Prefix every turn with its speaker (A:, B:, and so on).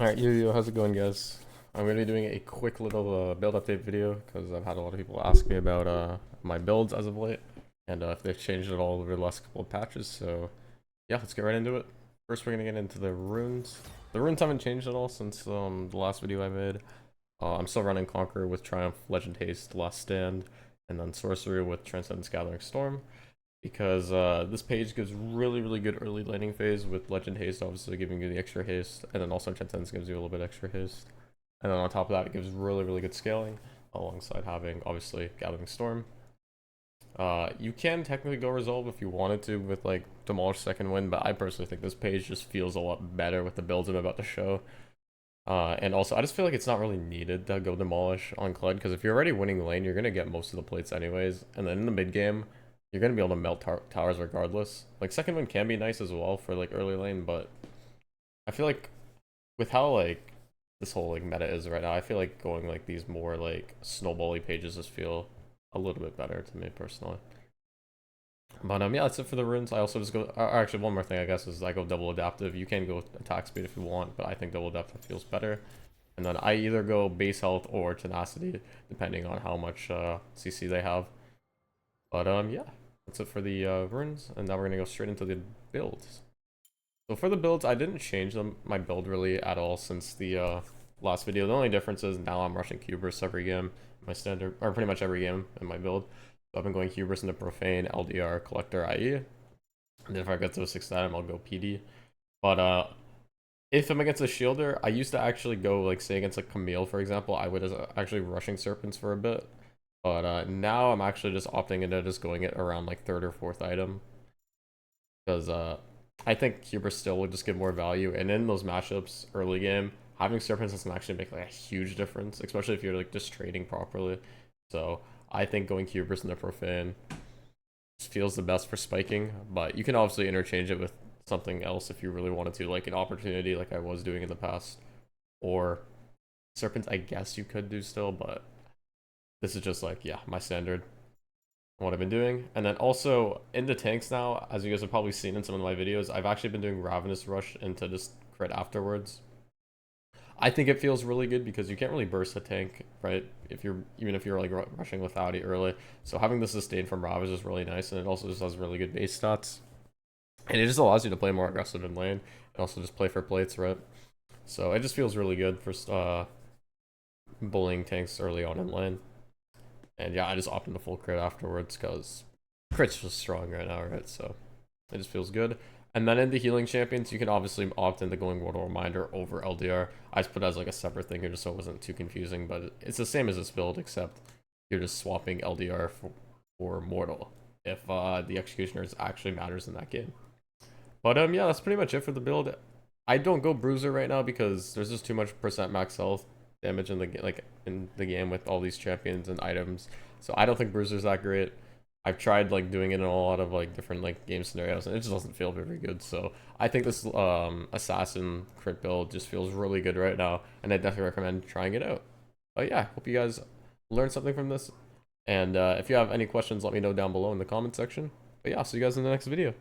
A: Alright, yo, how's it going, guys? I'm going to be doing a quick little build update video because I've had a lot of people ask me about my builds as of late and if they've changed at all over the last couple of patches. So, yeah, let's get right into it. First, we're going to get into the runes. The runes haven't changed at all since the last video I made. I'm still running Conqueror with Triumph, Legend Haste, Last Stand, and then Sorcery with Transcendence Gathering Storm because this page gives really good early laning phase with Legend Haste obviously giving you the extra haste, and then also Transcendence gives you a little bit extra haste, and then on top of that it gives really good scaling alongside having obviously Gathering Storm. You can technically go Resolve if you wanted to with like Demolish Second Wind, but I personally think this page just feels a lot better with the builds I'm about to show. And also, I just feel like it's not really needed to go Demolish on Kled, because if you're already winning lane, you're going to get most of the plates anyways. And then in the mid game, you're going to be able to melt towers regardless. Like, Second Wind can be nice as well for, like, early lane, but I feel like with how, like, this whole, like, meta is right now, I feel like going, like, these more, like, snowbally pages just feel a little bit better to me, personally. But yeah, that's it for the runes. I also just go. Actually, one more thing I guess is I go double adaptive. You can go attack speed if you want, but I think double adaptive feels better. And then I either go base health or tenacity, depending on how much CC they have. But yeah, that's it for the runes. And now we're gonna go straight into the builds. So for the builds, I didn't change my build really at all since the last video. The only difference is now I'm rushing Hubris every game, my standard, or pretty much every game in my build. So I've been going Hubris into Profane, LDR, Collector, IE. And then if I get to a 6th item, I'll go PD. But if I'm against a Shielder, I used to actually go, like, say against a Camille, for example, I would actually rushing Serpents for a bit. But now I'm actually just opting into just going it around, like, 3rd or 4th item. Because I think Hubris still would just give more value. And in those matchups early game, having Serpents doesn't actually make, like, a huge difference, especially if you're, like, just trading properly. So I think going Hubris into Profane feels the best for spiking, but you can obviously interchange it with something else if you really wanted to, like an opportunity like I was doing in the past. Or Serpents, I guess you could do still, but this is just like, yeah, my standard, what I've been doing. And then also in the tanks now, as you guys have probably seen in some of my videos, I've actually been doing Ravenous Rush into just crit afterwards. I think it feels really good because you can't really burst a tank, right? Even if you're like rushing without it early. So having the sustain from Rav is just really nice, and it also just has really good base stats. And it just allows you to play more aggressive in lane, and also just play for plates, right? So it just feels really good for bullying tanks early on in lane. And yeah, I just opt into full crit afterwards because crit's just strong right now, right? So it just feels good. And then in the healing champions, you can obviously opt into going Mortal Reminder over LDR. I just put it as like a separate thing here just so it wasn't too confusing, but it's the same as this build, except you're just swapping LDR for Mortal if the Executioners actually matters in that game. But yeah, that's pretty much it for the build. I don't go Bruiser right now because there's just too much percent max health damage in the game with all these champions and items. So I don't think Bruiser's that great. I've tried like doing it in a lot of like different like game scenarios and it just doesn't feel very good. So I think this assassin crit build just feels really good right now, and I definitely recommend trying it out. But yeah, hope you guys learned something from this. And if you have any questions, let me know down below in the comment section. But yeah, I'll see you guys in the next video.